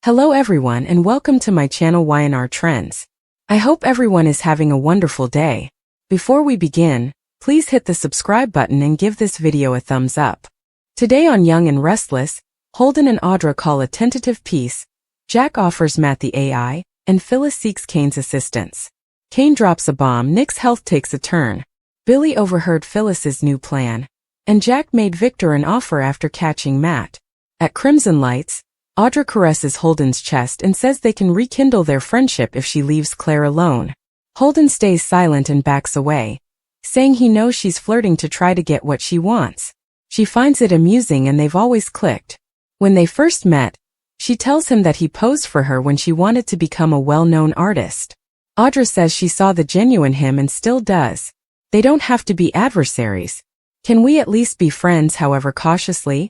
Hello everyone and welcome to my channel Y&R Trends. I hope everyone is having a wonderful day. Before we begin, please hit the subscribe button and give this video a thumbs up. Today on Young and Restless, Holden and Audra call a tentative peace, Jack offers Matt the AI, and Phyllis seeks Kane's assistance. Kane drops a bomb, Nick's health takes a turn. Billy overheard Phyllis's new plan, and Jack made Victor an offer after catching Matt. At Crimson Lights, Audra caresses Holden's chest and says they can rekindle their friendship if she leaves Claire alone. Holden stays silent and backs away, saying he knows she's flirting to try to get what she wants. She finds it amusing and they've always clicked. When they first met, she tells him that he posed for her when she wanted to become a well-known artist. Audra says she saw the genuine him and still does. They don't have to be adversaries. Can we at least be friends, however cautiously?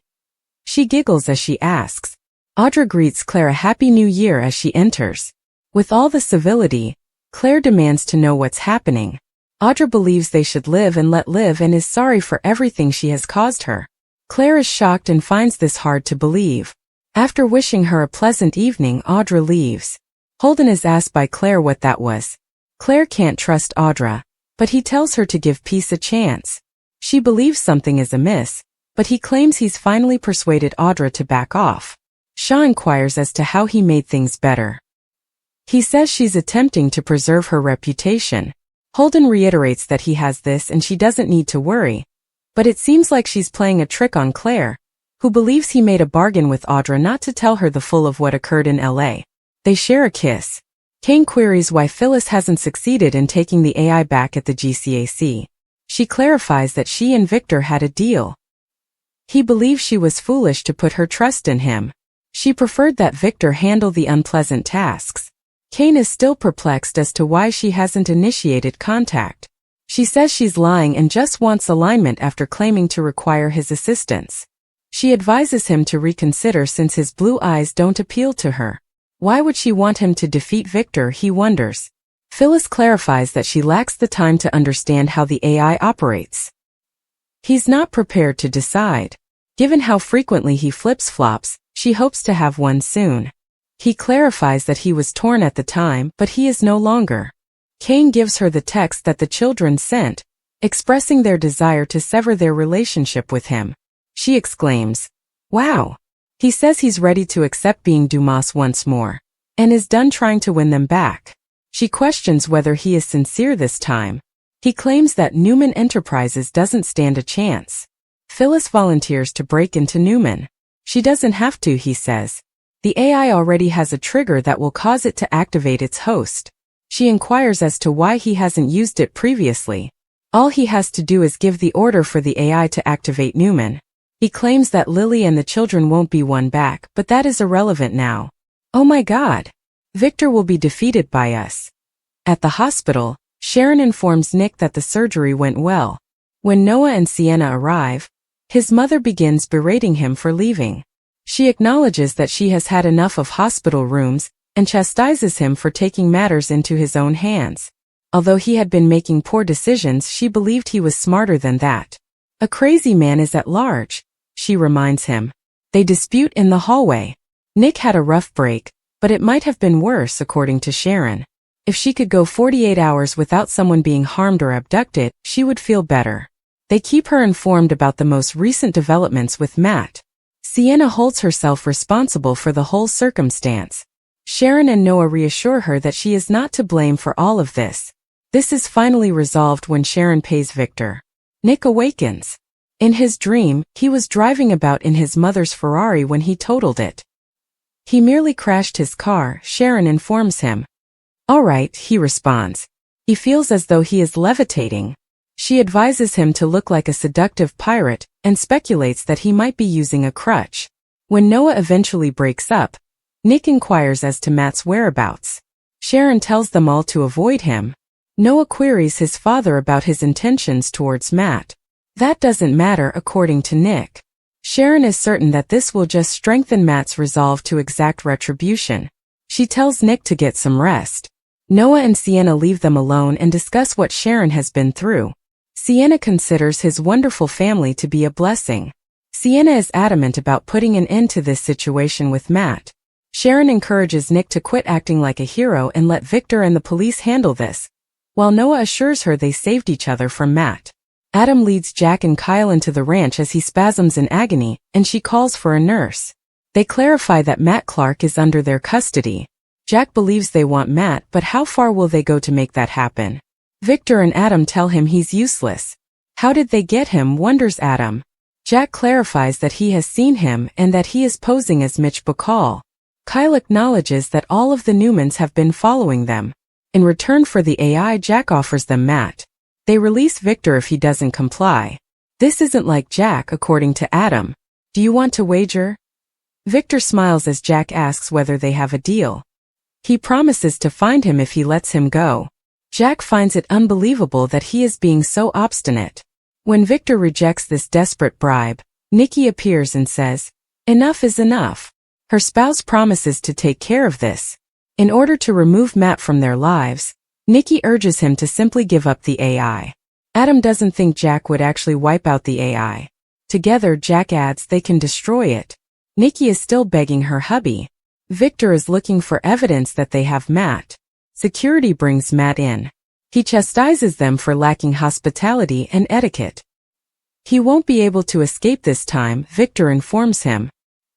She giggles as she asks. Audra greets Claire a happy new year as she enters. With all the civility, Claire demands to know what's happening. Audra believes they should live and let live and is sorry for everything she has caused her. Claire is shocked and finds this hard to believe. After wishing her a pleasant evening, Audra leaves. Holden is asked by Claire what that was. Claire can't trust Audra, but he tells her to give peace a chance. She believes something is amiss, but he claims he's finally persuaded Audra to back off. Shaw inquires as to how he made things better. He says she's attempting to preserve her reputation. Holden reiterates that he has this and she doesn't need to worry, but it seems like she's playing a trick on Claire, who believes he made a bargain with Audra not to tell her the full of what occurred in LA. They share a kiss. Kane queries why Phyllis hasn't succeeded in taking the AI back at the GCAC. She clarifies that she and Victor had a deal. He believes she was foolish to put her trust in him. She preferred that Victor handle the unpleasant tasks. Kane is still perplexed as to why she hasn't initiated contact. She says she's lying and just wants alignment after claiming to require his assistance. She advises him to reconsider since his blue eyes don't appeal to her. Why would she want him to defeat Victor, he wonders. Phyllis clarifies that she lacks the time to understand how the AI operates. He's not prepared to decide. Given how frequently he flips-flops, she hopes to have one soon. He clarifies that he was torn at the time, but he is no longer. Kane gives her the text that the children sent, expressing their desire to sever their relationship with him. She exclaims, "Wow!" He says he's ready to accept being Dumas once more, and is done trying to win them back. She questions whether he is sincere this time. He claims that Newman Enterprises doesn't stand a chance. Phyllis volunteers to break into Newman. She doesn't have to, he says. The AI already has a trigger that will cause it to activate its host. She inquires as to why he hasn't used it previously. All he has to do is give the order for the AI to activate Newman. He claims that Lily and the children won't be won back, but that is irrelevant now. Oh my God! Victor will be defeated by us. At the hospital, Sharon informs Nick that the surgery went well. When Noah and Sienna arrive, his mother begins berating him for leaving. She acknowledges that she has had enough of hospital rooms, and chastises him for taking matters into his own hands. Although he had been making poor decisions, she believed he was smarter than that. A crazy man is at large, she reminds him. They dispute in the hallway. Nick had a rough break, but it might have been worse according to Sharon. If she could go 48 hours without someone being harmed or abducted, she would feel better. They keep her informed about the most recent developments with Matt. Sienna holds herself responsible for the whole circumstance. Sharon and Noah reassure her that she is not to blame for all of this. This is finally resolved when Sharon pays Victor. Nick awakens. In his dream, he was driving about in his mother's Ferrari when he totaled it. He merely crashed his car, Sharon informs him. All right, he responds. He feels as though he is levitating. She advises him to look like a seductive pirate, and speculates that he might be using a crutch. When Noah eventually breaks up, Nick inquires as to Matt's whereabouts. Sharon tells them all to avoid him. Noah queries his father about his intentions towards Matt. That doesn't matter according to Nick. Sharon is certain that this will just strengthen Matt's resolve to exact retribution. She tells Nick to get some rest. Noah and Sienna leave them alone and discuss what Sharon has been through. Sienna considers his wonderful family to be a blessing. Sienna is adamant about putting an end to this situation with Matt. Sharon encourages Nick to quit acting like a hero and let Victor and the police handle this, while Noah assures her they saved each other from Matt. Adam leads Jack and Kyle into the ranch as he spasms in agony, and she calls for a nurse. They clarify that Matt Clark is under their custody. Jack believes they want Matt, but how far will they go to make that happen? Victor and Adam tell him he's useless. How did they get him, wonders Adam. Jack clarifies that he has seen him and that he is posing as Mitch Bacall. Kyle acknowledges that all of the Newmans have been following them. In return for the AI, Jack offers them Matt. They release Victor if he doesn't comply. This isn't like Jack, according to Adam. Do you want to wager? Victor smiles as Jack asks whether they have a deal. He promises to find him if he lets him go. Jack finds it unbelievable that he is being so obstinate. When Victor rejects this desperate bribe, Nikki appears and says, "Enough is enough." Her spouse promises to take care of this. In order to remove Matt from their lives, Nikki urges him to simply give up the AI. Adam doesn't think Jack would actually wipe out the AI. Together, Jack adds they can destroy it. Nikki is still begging her hubby. Victor is looking for evidence that they have Matt. Security brings Matt in. He chastises them for lacking hospitality and etiquette. He won't be able to escape this time, Victor informs him.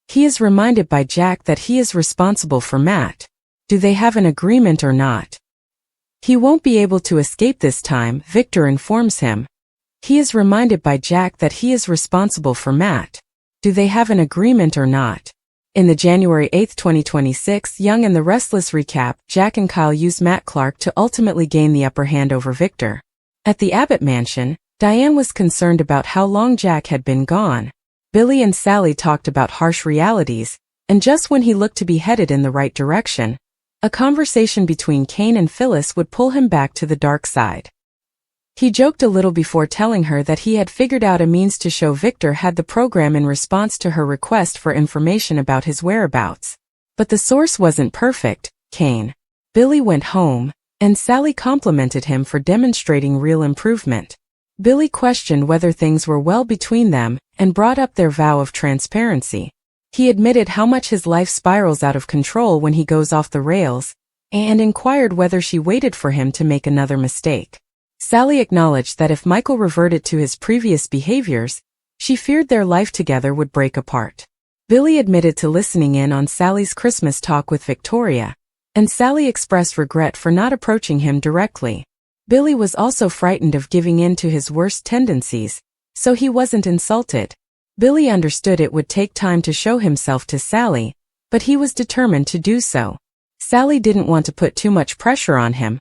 He is reminded by Jack that he is responsible for Matt. Do they have an agreement or not? He won't be able to escape this time, Victor informs him. He is reminded by Jack that he is responsible for Matt. Do they have an agreement or not? In the January 8, 2026 Young and the Restless recap, Jack and Kyle use Matt Clark to ultimately gain the upper hand over Victor. At the Abbott mansion, Diane was concerned about how long Jack had been gone. Billy and Sally talked about harsh realities, and just when he looked to be headed in the right direction, a conversation between Kane and Phyllis would pull him back to the dark side. He joked a little before telling her that he had figured out a means to show Victor had the program in response to her request for information about his whereabouts. But the source wasn't perfect, Kane. Billy went home, and Sally complimented him for demonstrating real improvement. Billy questioned whether things were well between them and brought up their vow of transparency. He admitted how much his life spirals out of control when he goes off the rails, and inquired whether she waited for him to make another mistake. Sally acknowledged that if Michael reverted to his previous behaviors, she feared their life together would break apart. Billy admitted to listening in on Sally's Christmas talk with Victoria, and Sally expressed regret for not approaching him directly. Billy was also frightened of giving in to his worst tendencies, so he wasn't insulted. Billy understood it would take time to show himself to Sally, but he was determined to do so. Sally didn't want to put too much pressure on him,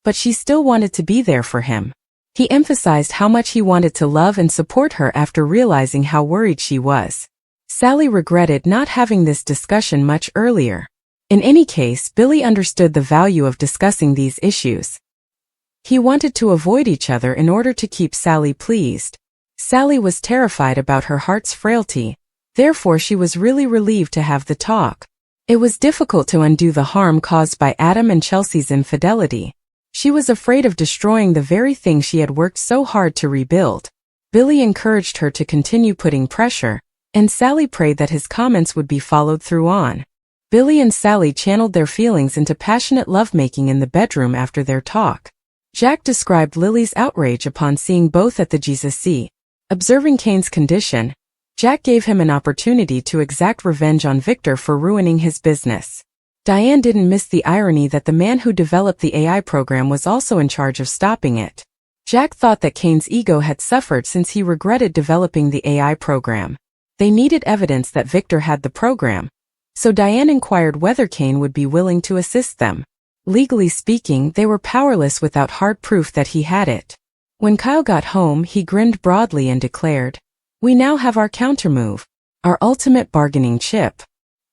but she still wanted to be there for him. He emphasized how much he wanted to love and support her after realizing how worried she was. Sally regretted not having this discussion much earlier. In any case, Billy understood the value of discussing these issues. He wanted to avoid each other in order to keep Sally pleased. Sally was terrified about her heart's frailty, therefore she was really relieved to have the talk. It was difficult to undo the harm caused by Adam and Chelsea's infidelity. She was afraid of destroying the very thing she had worked so hard to rebuild. Billy encouraged her to continue putting pressure, and Sally prayed that his comments would be followed through on. Billy and Sally channeled their feelings into passionate lovemaking in the bedroom after their talk. Jack described Lily's outrage upon seeing both at the Jesus Seat. Observing Kane's condition, Jack gave him an opportunity to exact revenge on Victor for ruining his business. Diane didn't miss the irony that the man who developed the AI program was also in charge of stopping it. Jack thought that Kane's ego had suffered since he regretted developing the AI program. They needed evidence that Victor had the program, so Diane inquired whether Kane would be willing to assist them. Legally speaking, they were powerless without hard proof that he had it. When Kyle got home, he grinned broadly and declared, "We now have our countermove, our ultimate bargaining chip."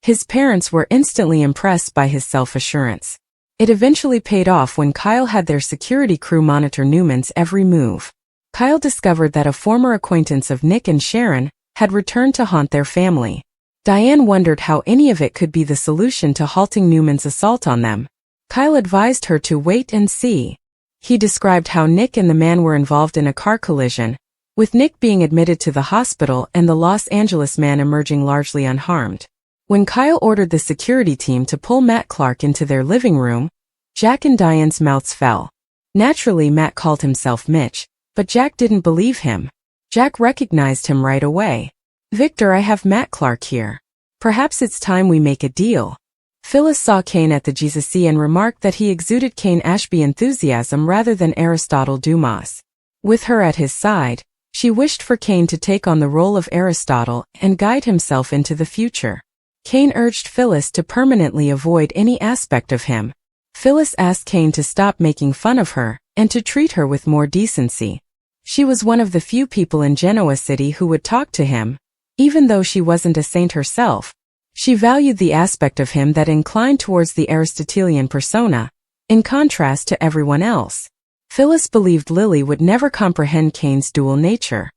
His parents were instantly impressed by his self-assurance. It eventually paid off when Kyle had their security crew monitor Newman's every move. Kyle discovered that a former acquaintance of Nick and Sharon had returned to haunt their family. Diane wondered how any of it could be the solution to halting Newman's assault on them. Kyle advised her to wait and see. He described how Nick and the man were involved in a car collision, with Nick being admitted to the hospital and the Los Angeles man emerging largely unharmed. When Kyle ordered the security team to pull Matt Clark into their living room, Jack and Diane's mouths fell. Naturally, Matt called himself Mitch, but Jack didn't believe him. Jack recognized him right away. "Victor, I have Matt Clark here. Perhaps it's time we make a deal." Phyllis saw Kane at the GCC and remarked that he exuded Kane Ashby enthusiasm rather than Aristotle Dumas. With her at his side, she wished for Kane to take on the role of Aristotle and guide himself into the future. Kane urged Phyllis to permanently avoid any aspect of him. Phyllis asked Kane to stop making fun of her and to treat her with more decency. She was one of the few people in Genoa City who would talk to him, even though she wasn't a saint herself. She valued the aspect of him that inclined towards the Aristotelian persona, in contrast to everyone else. Phyllis believed Lily would never comprehend Kane's dual nature.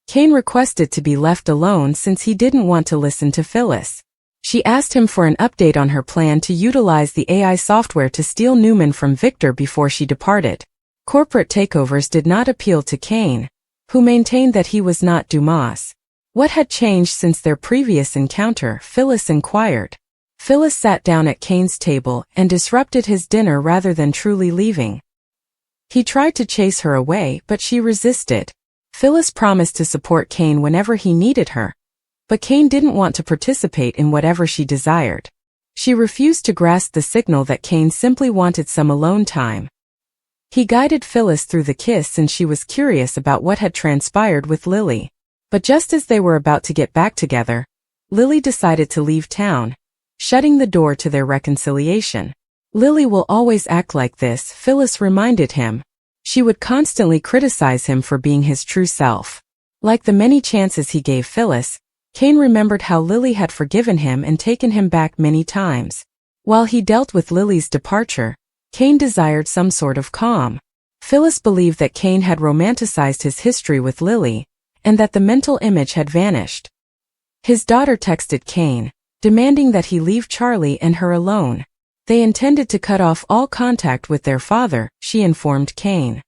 Kane requested to be left alone since he didn't want to listen to Phyllis. She asked him for an update on her plan to utilize the AI software to steal Newman from Victor before she departed. Corporate takeovers did not appeal to Kane, who maintained that he was not Dumas. What had changed since their previous encounter? Phyllis inquired. Phyllis sat down at Kane's table and disrupted his dinner rather than truly leaving. He tried to chase her away, but she resisted. Phyllis promised to support Kane whenever he needed her, but Kane didn't want to participate in whatever she desired. She refused to grasp the signal that Kane simply wanted some alone time. He guided Phyllis through the kiss and she was curious about what had transpired with Lily. But just as they were about to get back together, Lily decided to leave town, shutting the door to their reconciliation. "Lily will always act like this," Phyllis reminded him. She would constantly criticize him for being his true self. Like the many chances he gave Phyllis, Kane remembered how Lily had forgiven him and taken him back many times. While he dealt with Lily's departure, Kane desired some sort of calm. Phyllis believed that Kane had romanticized his history with Lily, and that the mental image had vanished. His daughter texted Kane, demanding that he leave Charlie and her alone. They intended to cut off all contact with their father, she informed Kane.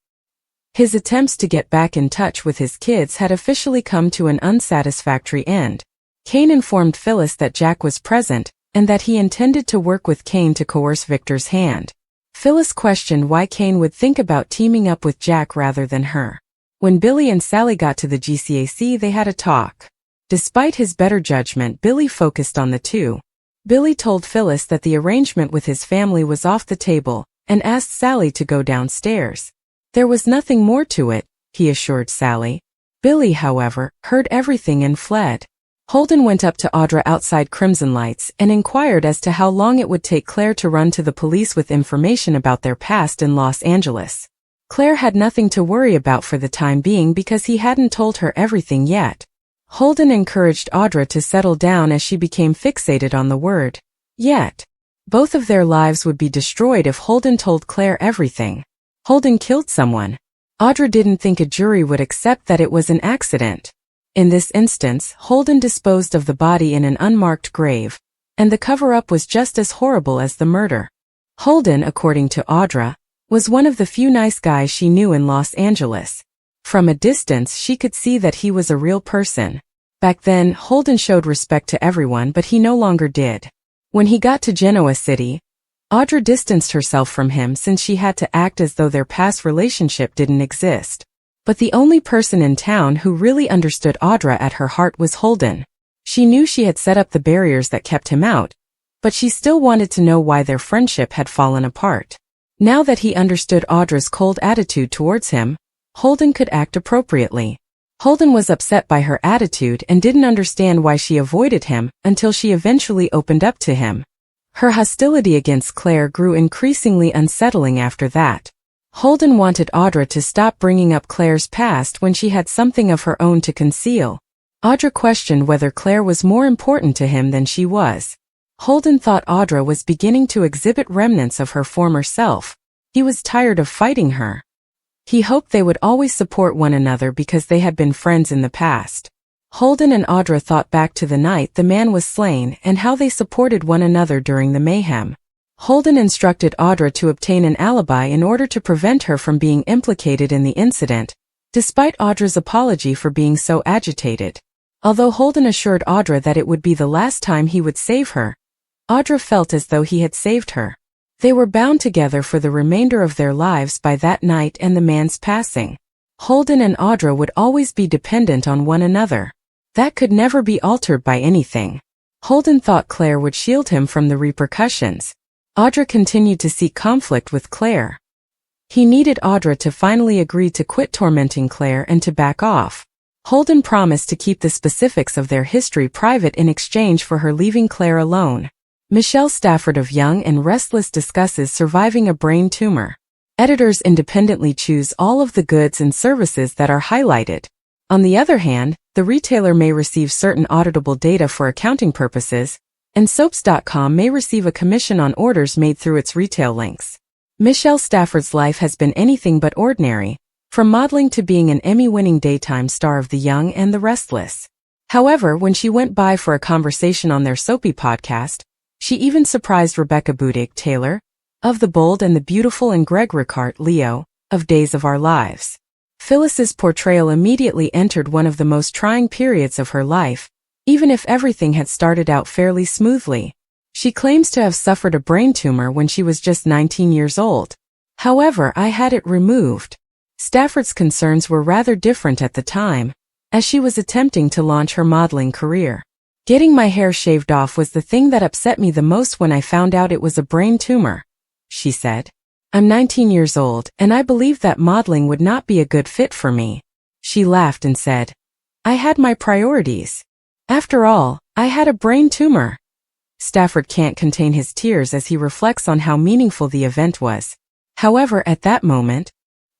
His attempts to get back in touch with his kids had officially come to an unsatisfactory end. Kane informed Phyllis that Jack was present, and that he intended to work with Kane to coerce Victor's hand. Phyllis questioned why Kane would think about teaming up with Jack rather than her. When Billy and Sally got to the GCAC, they had a talk. Despite his better judgment, Billy focused on the two. Billy told Phyllis that the arrangement with his family was off the table, and asked Sally to go downstairs. There was nothing more to it, he assured Sally. Billy, however, heard everything and fled. Holden went up to Audra outside Crimson Lights and inquired as to how long it would take Claire to run to the police with information about their past in Los Angeles. Claire had nothing to worry about for the time being because he hadn't told her everything yet. Holden encouraged Audra to settle down as she became fixated on the word yet. Both of their lives would be destroyed if Holden told Claire everything. Holden killed someone. Audra didn't think a jury would accept that it was an accident. In this instance, Holden disposed of the body in an unmarked grave, and the cover-up was just as horrible as the murder. Holden, according to Audra, was one of the few nice guys she knew in Los Angeles. From a distance she could see that he was a real person. Back then, Holden showed respect to everyone, but he no longer did. When he got to Genoa City, Audra distanced herself from him since she had to act as though their past relationship didn't exist. But the only person in town who really understood Audra at her heart was Holden. She knew she had set up the barriers that kept him out, but she still wanted to know why their friendship had fallen apart. Now that he understood Audra's cold attitude towards him, Holden could act appropriately. Holden was upset by her attitude and didn't understand why she avoided him until she eventually opened up to him. Her hostility against Claire grew increasingly unsettling after that. Holden wanted Audra to stop bringing up Claire's past when she had something of her own to conceal. Audra questioned whether Claire was more important to him than she was. Holden thought Audra was beginning to exhibit remnants of her former self. He was tired of fighting her. He hoped they would always support one another because they had been friends in the past. Holden and Audra thought back to the night the man was slain and how they supported one another during the mayhem. Holden instructed Audra to obtain an alibi in order to prevent her from being implicated in the incident, despite Audra's apology for being so agitated. Although Holden assured Audra that it would be the last time he would save her, Audra felt as though he had saved her. They were bound together for the remainder of their lives by that night and the man's passing. Holden and Audra would always be dependent on one another. That could never be altered by anything. Holden thought Claire would shield him from the repercussions. Audra continued to seek conflict with Claire. He needed Audra to finally agree to quit tormenting Claire and to back off. Holden promised to keep the specifics of their history private in exchange for her leaving Claire alone. Michelle Stafford of Young and Restless discusses surviving a brain tumor. Editors independently choose all of the goods and services that are highlighted. On the other hand, the retailer may receive certain auditable data for accounting purposes, and Soaps.com may receive a commission on orders made through its retail links. Michelle Stafford's life has been anything but ordinary, from modeling to being an Emmy-winning daytime star of The Young and the Restless. However, when she went by for a conversation on their Soapy podcast, she even surprised Rebecca Budig-Taylor, of The Bold and the Beautiful, and Greg Ricart Leo, of Days of Our Lives. Phyllis's portrayal immediately entered one of the most trying periods of her life, even if everything had started out fairly smoothly. She claims to have suffered a brain tumor when she was just 19 years old. However, I had it removed. Stafford's concerns were rather different at the time, as she was attempting to launch her modeling career. Getting my hair shaved off was the thing that upset me the most when I found out it was a brain tumor, she said. I'm 19 years old, and I believed that modeling would not be a good fit for me. She laughed and said, I had my priorities. After all, I had a brain tumor. Stafford can't contain his tears as he reflects on how meaningful the event was. However, at that moment,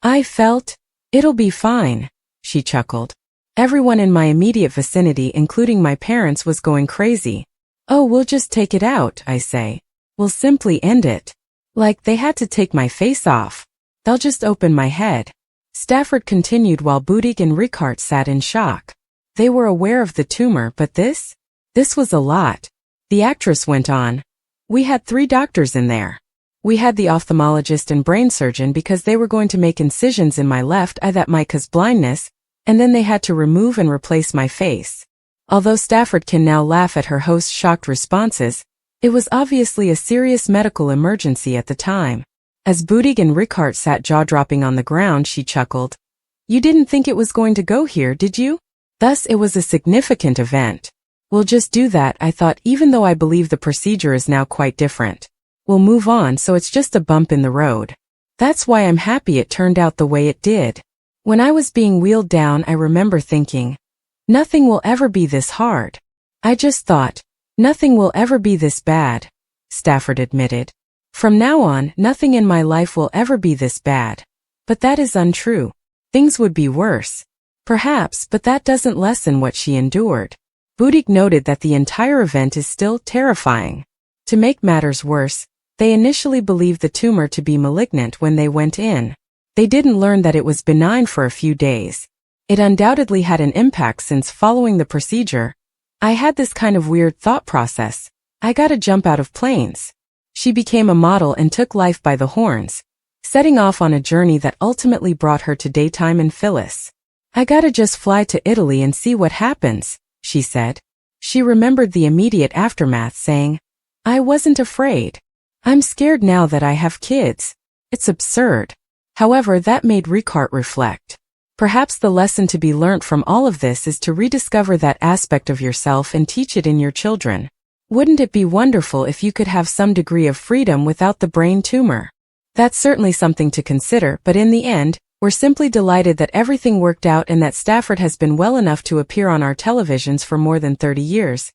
I felt, it'll be fine, she chuckled. Everyone in my immediate vicinity, including my parents, was going crazy. Oh, we'll just take it out, I say. We'll simply end it. Like they had to take my face off. They'll just open my head. Stafford continued while Budig and Ricart sat in shock. They were aware of the tumor, but this was a lot. The actress went on. We had 3 doctors in there. We had the ophthalmologist and brain surgeon because they were going to make incisions in my left eye that might cause blindness, and then they had to remove and replace my face. Although Stafford can now laugh at her host's shocked responses, it was obviously a serious medical emergency at the time. As Budig and Ricart sat jaw-dropping on the ground, she chuckled. You didn't think it was going to go here, did you? Thus, it was a significant event. We'll just do that, I thought, even though I believe the procedure is now quite different. We'll move on, so it's just a bump in the road. That's why I'm happy it turned out the way it did. When I was being wheeled down, I remember thinking, nothing will ever be this hard. I just thought, nothing will ever be this bad, Stafford admitted. From now on, nothing in my life will ever be this bad. But that is untrue. Things would be worse. Perhaps, but that doesn't lessen what she endured. Budig noted that the entire event is still terrifying. To make matters worse, they initially believed the tumor to be malignant when they went in. They didn't learn that it was benign for a few days. It undoubtedly had an impact since following the procedure, I had this kind of weird thought process. I gotta jump out of planes. She became a model and took life by the horns, setting off on a journey that ultimately brought her to Daytime and Phyllis. I gotta just fly to Italy and see what happens, she said. She remembered the immediate aftermath, saying, I wasn't afraid. I'm scared now that I have kids. It's absurd. However, that made Ricart reflect. Perhaps the lesson to be learnt from all of this is to rediscover that aspect of yourself and teach it in your children. Wouldn't it be wonderful if you could have some degree of freedom without the brain tumor? That's certainly something to consider, but in the end, we're simply delighted that everything worked out and that Stafford has been well enough to appear on our televisions for more than 30 years.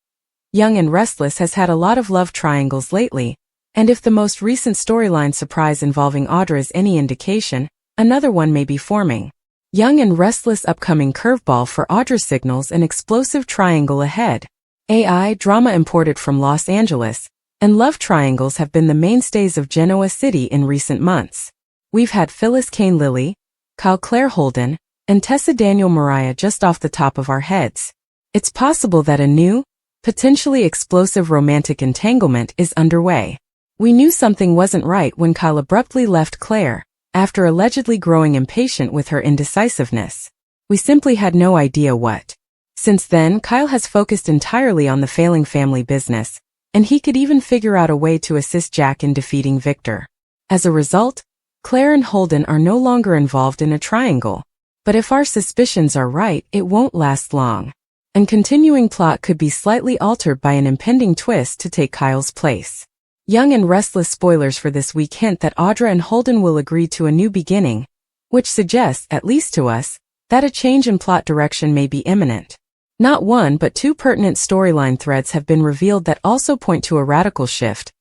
Young and Restless has had a lot of love triangles lately, and if the most recent storyline surprise involving Audra is any indication, another one may be forming. Young and Restless upcoming curveball for Audra signals an explosive triangle ahead. AI drama imported from Los Angeles, and love triangles have been the mainstays of Genoa City in recent months. We've had Phyllis Kane Lily, Kyle Claire Holden, and Tessa Daniel Mariah just off the top of our heads. It's possible that a new, potentially explosive romantic entanglement is underway. We knew something wasn't right when Kyle abruptly left Claire, after allegedly growing impatient with her indecisiveness. We simply had no idea what. Since then, Kyle has focused entirely on the failing family business, and he could even figure out a way to assist Jack in defeating Victor. As a result, Claire and Holden are no longer involved in a triangle. But if our suspicions are right, it won't last long. And continuing plot could be slightly altered by an impending twist to take Kyle's place. Young and Restless spoilers for this week hint that Audra and Holden will agree to a new beginning, which suggests, at least to us, that a change in plot direction may be imminent. Not one but two pertinent storyline threads have been revealed that also point to a radical shift.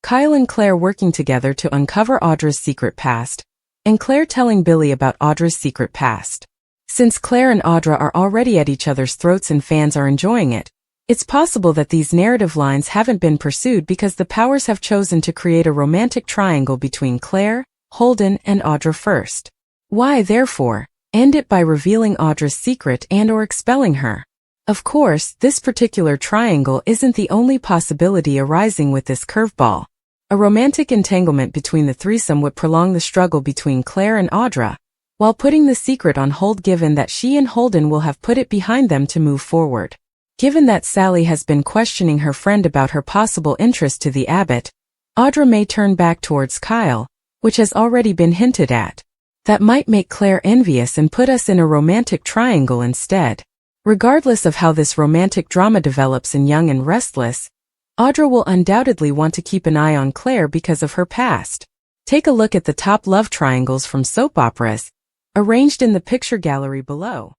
Kyle and Claire working together to uncover Audra's secret past, and Claire telling Billy about Audra's secret past. Since Claire and Audra are already at each other's throats and fans are enjoying it, it's possible that these narrative lines haven't been pursued because the powers have chosen to create a romantic triangle between Claire, Holden, and Audra first. Why, therefore, end it by revealing Audra's secret and/or expelling her? Of course, this particular triangle isn't the only possibility arising with this curveball. A romantic entanglement between the threesome would prolong the struggle between Claire and Audra, while putting the secret on hold given that she and Holden will have put it behind them to move forward. Given that Sally has been questioning her friend about her possible interest to the abbot, Audra may turn back towards Kyle, which has already been hinted at. That might make Claire envious and put us in a romantic triangle instead. Regardless of how this romantic drama develops in Young and Restless, Audra will undoubtedly want to keep an eye on Claire because of her past. Take a look at the top love triangles from soap operas, arranged in the picture gallery below.